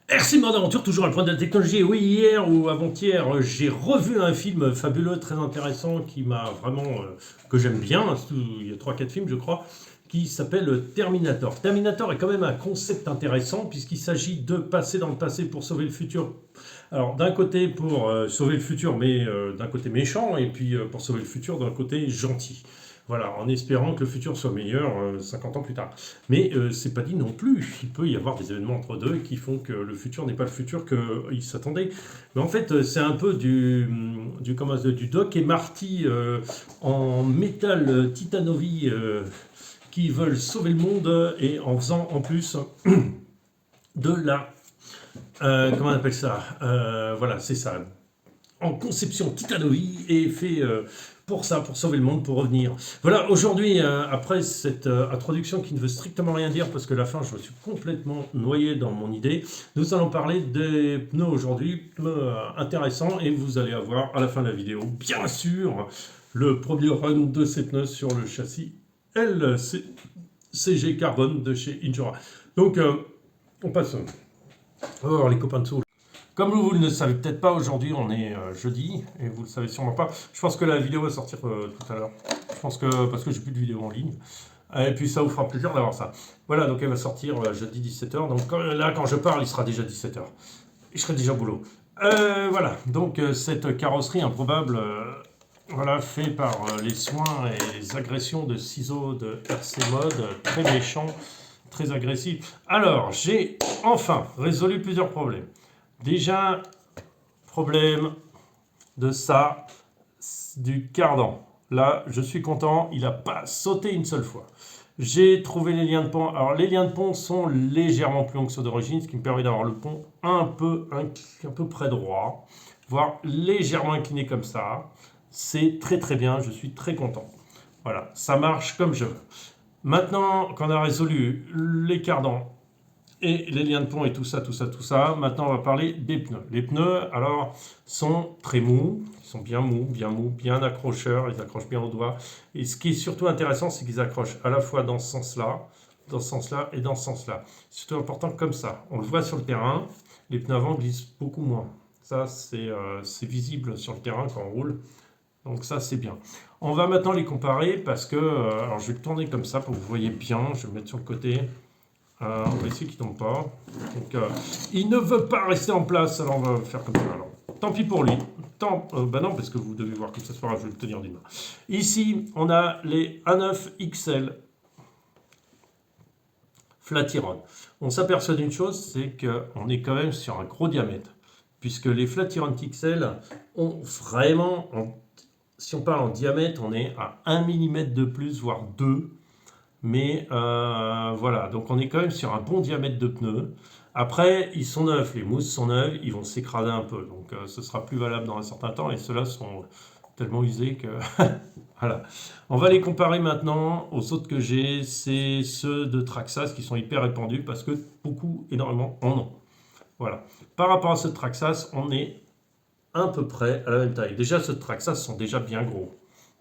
RC Mode Aventure, toujours à le point de la technologie. Et oui, hier ou avant-hier, j'ai revu un film fabuleux, très intéressant, qui m'a vraiment, que j'aime bien. Il y a trois quatre films, je crois, qui s'appelle Terminator. Terminator est quand même un concept intéressant, puisqu'il s'agit de passer dans le passé pour sauver le futur. Alors, d'un côté, pour sauver le futur, mais d'un côté méchant, et puis pour sauver le futur, d'un côté gentil. Voilà, en espérant que le futur soit meilleur 50 ans plus tard. Mais c'est pas dit non plus. Il peut y avoir des événements entre deux qui font que le futur n'est pas le futur qu'il s'attendait. Mais en fait, c'est un peu du Doc et Marty en métal Titanovi qui veulent sauver le monde et en faisant en plus de la... comment on appelle ça voilà, c'est ça. En conception Titanovi et fait pour ça, pour sauver le monde, pour revenir. Voilà, aujourd'hui, après cette introduction qui ne veut strictement rien dire, parce que la fin, je me suis complètement noyé dans mon idée, nous allons parler des pneus aujourd'hui, pneus intéressants, et vous allez avoir à la fin de la vidéo, bien sûr, le premier run de ces pneus sur le châssis LCG Carbone de chez Injora. Donc, on passe. On va voir les copains de sous. Comme vous ne le savez peut-être pas, aujourd'hui on est jeudi, et vous ne le savez sûrement pas. Je pense que la vidéo va sortir tout à l'heure. Je pense que, parce que j'ai plus de vidéo en ligne. Et puis ça vous fera plaisir d'avoir ça. Voilà, donc elle va sortir jeudi 17h. Donc là, quand je parle, il sera déjà 17h. Et je serai déjà au boulot. Voilà, donc cette carrosserie improbable, voilà, fait par les soins et les agressions de ciseaux de RC Mode, très méchants, très agressifs. Alors, j'ai enfin résolu plusieurs problèmes. Déjà, problème de ça, du cardan. Là, je suis content, il n'a pas sauté une seule fois. J'ai trouvé les liens de pont. Alors, les liens de pont sont légèrement plus longs que ceux d'origine, ce qui me permet d'avoir le pont un peu près droit, voire légèrement incliné comme ça. C'est très très bien, je suis très content. Voilà, ça marche comme je veux. Maintenant qu'on a résolu les cardans et les liens de pont et tout ça, maintenant on va parler des pneus. Les pneus, alors, sont très mous, ils sont bien mous, bien accrocheurs, ils accrochent bien au doigt. Et ce qui est surtout intéressant, c'est qu'ils accrochent à la fois dans ce sens-là, dans ce sens-là et dans ce sens-là. C'est surtout important comme ça. On le voit sur le terrain, les pneus avant glissent beaucoup moins. Ça, c'est visible sur le terrain quand on roule. Donc ça, c'est bien. On va maintenant les comparer parce que... alors, je vais le tourner comme ça pour que vous voyez bien. Je vais me mettre sur le côté. On va essayer qu'il ne tombe pas. Donc, il ne veut pas rester en place, alors on va faire comme ça. Alors, tant pis pour lui. Bah non, parce que vous devez voir comme ça, c'est pas grave, je vais le tenir d'une main. Ici, on a les A9 XL Flatiron. On s'aperçoit d'une chose, c'est qu'on est quand même sur un gros diamètre. Puisque les Flatiron XL ont vraiment, si on parle en diamètre, on est à 1 mm de plus, voire 2. Mais voilà, donc on est quand même sur un bon diamètre de pneus. Après, ils sont neufs, les mousses sont neuves, ils vont s'écraser un peu. Donc ce sera plus valable dans un certain temps. Et ceux-là sont tellement usés que... voilà. On va les comparer maintenant aux autres que j'ai. C'est ceux de Traxxas qui sont hyper répandus parce que beaucoup, énormément, en ont. Voilà. Par rapport à ceux de Traxxas, on est à peu près à la même taille. Déjà, ceux de Traxxas sont déjà bien gros.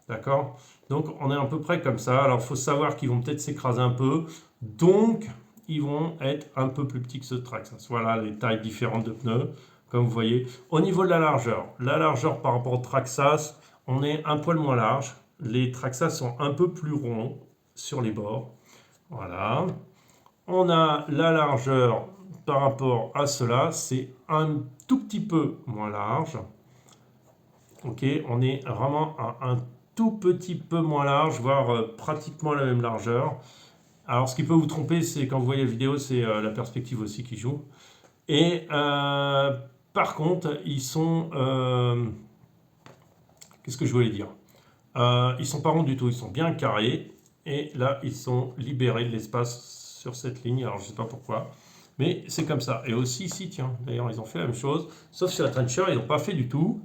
D'accord? Donc on est à peu près comme ça. Alors il faut savoir qu'ils vont peut-être s'écraser un peu. Donc ils vont être un peu plus petits que ceux de Traxxas. Voilà les tailles différentes de pneus, comme vous voyez. Au niveau de la largeur par rapport au Traxxas, on est un poil moins large. Les Traxxas sont un peu plus ronds sur les bords. Voilà. On a la largeur par rapport à cela, c'est un tout petit peu moins large. Ok, on est vraiment à un tout petit peu moins large, voire pratiquement la même largeur. Alors ce qui peut vous tromper, c'est quand vous voyez la vidéo, c'est la perspective aussi qui joue. Et par contre, ils sont... qu'est-ce que je voulais dire ils sont pas ronds du tout, ils sont bien carrés. Et là, ils sont libérés de l'espace sur cette ligne. Alors je ne sais pas pourquoi. Mais c'est comme ça. Et aussi ici, tiens, d'ailleurs, ils ont fait la même chose. Sauf sur la trencher, ils n'ont pas fait du tout.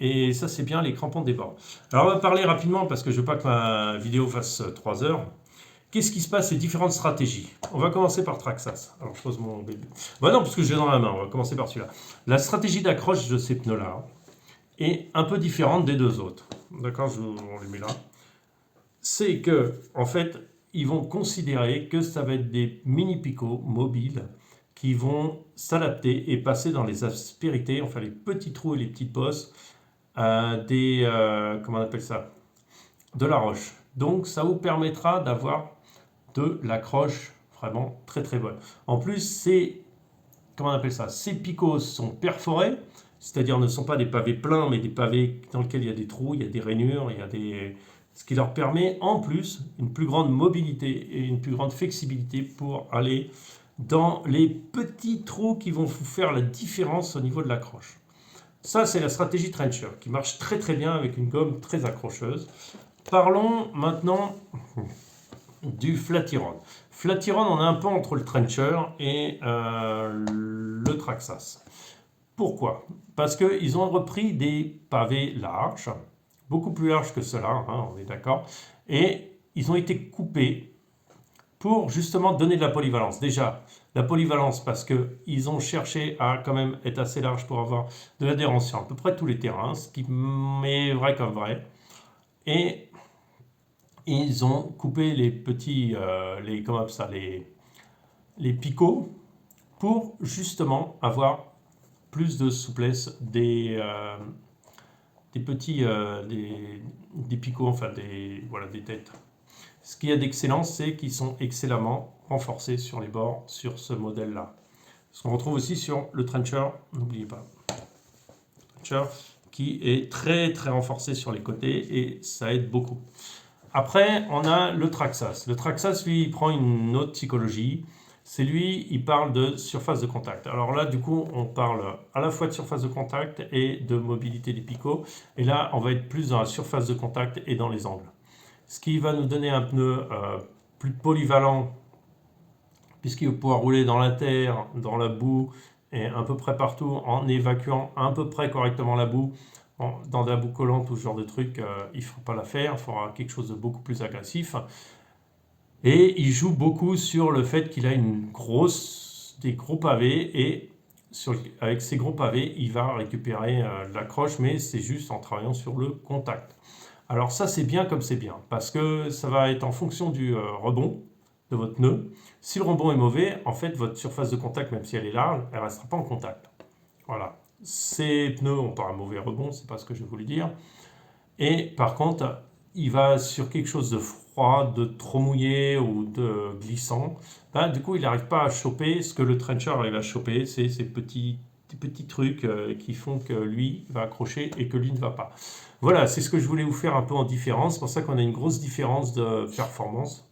Et ça, c'est bien les crampons de départ. Alors, on va parler rapidement parce que je ne veux pas que ma vidéo fasse 3 heures. Qu'est-ce qui se passe, ces différentes stratégies? On va commencer par Traxxas. Alors, je pose mon bébé. Bah non, parce que je l'ai dans la main. On va commencer par celui-là. La stratégie d'accroche de ces pneus-là est un peu différente des deux autres. D'accord, on les met là. C'est que, en fait, ils vont considérer que ça va être des mini-picots mobiles qui vont s'adapter et passer dans les aspérités, enfin les petits trous et les petites bosses comment on appelle ça, de la roche. Donc ça vous permettra d'avoir de l'accroche vraiment très très bonne. En plus, comment on appelle ça, ces picots sont perforés, c'est-à-dire ne sont pas des pavés pleins, mais des pavés dans lesquels il y a des trous, il y a des rainures, ce qui leur permet en plus une plus grande mobilité et une plus grande flexibilité pour aller dans les petits trous qui vont vous faire la différence au niveau de l'accroche. Ça, c'est la stratégie Trencher, qui marche très très bien avec une gomme très accrocheuse. Parlons maintenant du Flatiron. Flatiron, on est un peu entre le Trencher et le Traxxas. Pourquoi? Parce qu'ils ont repris des pavés larges, beaucoup plus larges que ceux-là, hein, on est d'accord, et ils ont été coupés pour justement donner de la polyvalence. Déjà, la polyvalence parce qu'ils ont cherché à quand même être assez large pour avoir de l'adhérence sur à peu près tous les terrains, ce qui est vrai comme vrai. Et ils ont coupé les petits, les picots pour justement avoir plus de souplesse des petits des picots, enfin des têtes. Ce qu'il y a d'excellent, c'est qu'ils sont excellemment renforcés sur les bords sur ce modèle-là. Ce qu'on retrouve aussi sur le Trencher, n'oubliez pas. Trencher qui est très très renforcé sur les côtés et ça aide beaucoup. Après, on a le Traxxas. Le Traxxas, lui, il prend une autre psychologie. C'est lui, il parle de surface de contact. Alors là, du coup, on parle à la fois de surface de contact et de mobilité des picots. Et là, on va être plus dans la surface de contact et dans les angles. Ce qui va nous donner un pneu plus polyvalent, puisqu'il va pouvoir rouler dans la terre, dans la boue, et à peu près partout, en évacuant à peu près correctement la boue. Dans de la boue collante ou ce genre de truc, il ne faut pas la faire, il faudra quelque chose de beaucoup plus agressif. Et il joue beaucoup sur le fait qu'il a des gros pavés et avec ces gros pavés, il va récupérer l'accroche, mais c'est juste en travaillant sur le contact. Alors ça, c'est bien comme c'est bien, parce que ça va être en fonction du rebond de votre pneu. Si le rebond est mauvais, en fait, votre surface de contact, même si elle est large, elle ne restera pas en contact. Voilà. Ces pneus ont pas un mauvais rebond, c'est pas ce que je voulais dire. Et par contre, il va sur quelque chose de froid, de trop mouillé ou de glissant. Ben, du coup, il n'arrive pas à choper ce que le Trencher arrive à choper, c'est ces petits trucs qui font que lui va accrocher et que lui ne va pas. Voilà, c'est ce que je voulais vous faire un peu en différence. C'est pour ça qu'on a une grosse différence de performance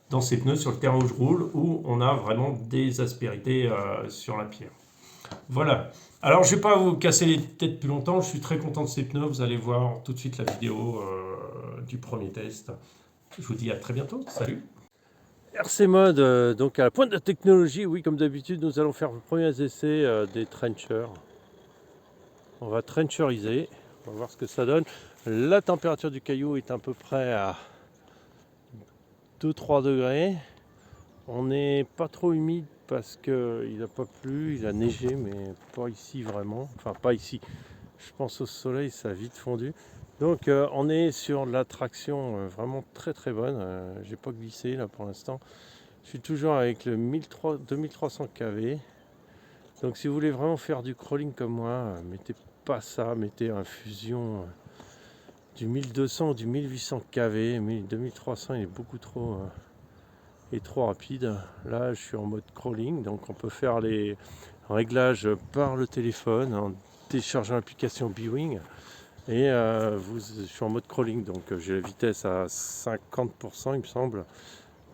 dans ces pneus sur le terrain où je roule, où on a vraiment des aspérités sur la pierre. Voilà. Alors, je ne vais pas vous casser les têtes plus longtemps. Je suis très content de ces pneus. Vous allez voir tout de suite la vidéo du premier test. Je vous dis à très bientôt. Salut. RC Mode, donc à la pointe de la technologie. Oui, comme d'habitude, nous allons faire les premiers essais des trenchers. On va trencheriser. On va voir ce que ça donne. La température du caillou est à peu près à 2-3 degrés. On n'est pas trop humide parce qu'il n'a pas plu, il a neigé, mais pas ici vraiment. Enfin, pas ici. Je pense au soleil, ça a vite fondu. Donc, on est sur la traction vraiment très très bonne. J'ai pas glissé là pour l'instant. Je suis toujours avec le 2300 kV. Donc, si vous voulez vraiment faire du crawling comme moi, mettez pas ça, mettez un fusion du 1200 ou du 1800 kV. 2300, il est beaucoup trop. Et trop rapide. Là, je suis en mode crawling, donc on peut faire les réglages par le téléphone en téléchargeant l'application B-Wing. Et je suis en mode crawling, donc j'ai la vitesse à 50%, il me semble.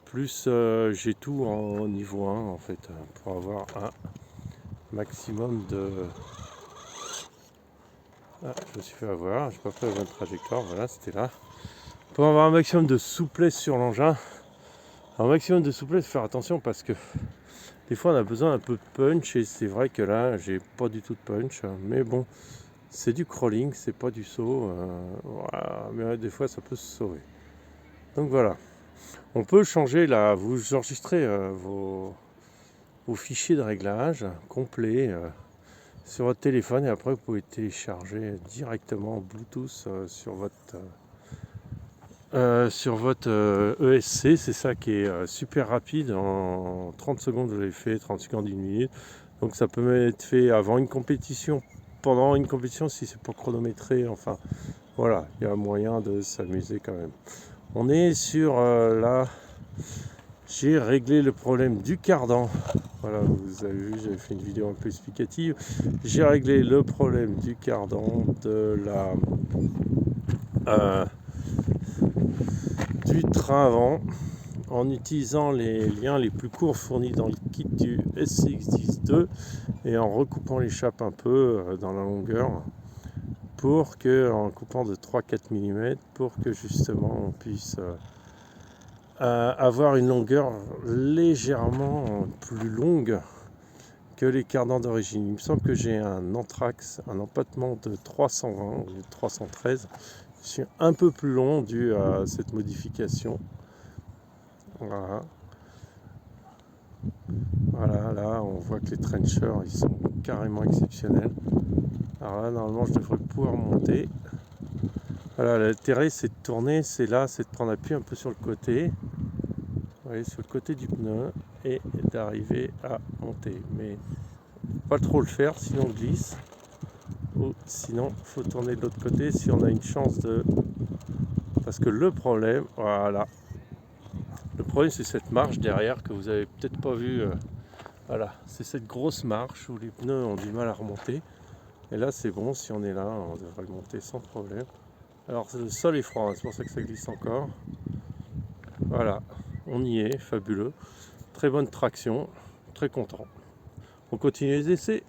Plus j'ai tout en niveau 1 en fait, pour avoir un maximum de. Ah, je me suis fait avoir, j'ai pas fait la bonne trajectoire, voilà, c'était là. Pour avoir un maximum de souplesse sur l'engin. Un maximum de souplesse, faire attention parce que des fois on a besoin d'un peu de punch et c'est vrai que là j'ai pas du tout de punch, mais bon, c'est du crawling, c'est pas du saut, voilà, mais des fois ça peut se sauver. Donc voilà, on peut changer là, vous enregistrez vos fichiers de réglage complets sur votre téléphone et après vous pouvez télécharger directement en Bluetooth sur votre sur votre ESC, c'est ça qui est super rapide, en 30 secondes vous l'avez fait, 30 secondes, 1 minute, donc ça peut être fait avant une compétition, pendant une compétition si c'est pas chronométré, enfin voilà, il y a moyen de s'amuser quand même. On est sur là, j'ai réglé le problème du cardan, voilà, vous avez vu, j'avais fait une vidéo un peu explicative, j'ai réglé le problème du cardan de la... du train avant en utilisant les liens les plus courts fournis dans le kit du SCX-10-2 et en recoupant les chappes un peu dans la longueur pour que, en coupant de 3-4 mm pour que justement on puisse avoir une longueur légèrement plus longue que les cardans d'origine. Il me semble que j'ai un anthrax, un empattement de 320 ou 313. Je suis un peu plus long dû à cette modification. Voilà. Voilà, là on voit que les trenchers ils sont carrément exceptionnels. Alors là normalement je devrais pouvoir monter. Voilà, l'intérêt c'est de tourner, c'est là, c'est de prendre appui un peu sur le côté. Vous voyez, sur le côté du pneu et d'arriver à monter. Mais pas trop le faire, sinon on glisse. Ou sinon il faut tourner de l'autre côté si on a une chance de... Parce que le problème, voilà. Le problème c'est cette marche derrière que vous avez peut-être pas vu. Voilà, c'est cette grosse marche où les pneus ont du mal à remonter. Et là c'est bon, si on est là, on devrait monter sans problème. Alors le sol est froid, hein, c'est pour ça que ça glisse encore. Voilà, on y est, fabuleux. Très bonne traction, très content. On continue les essais.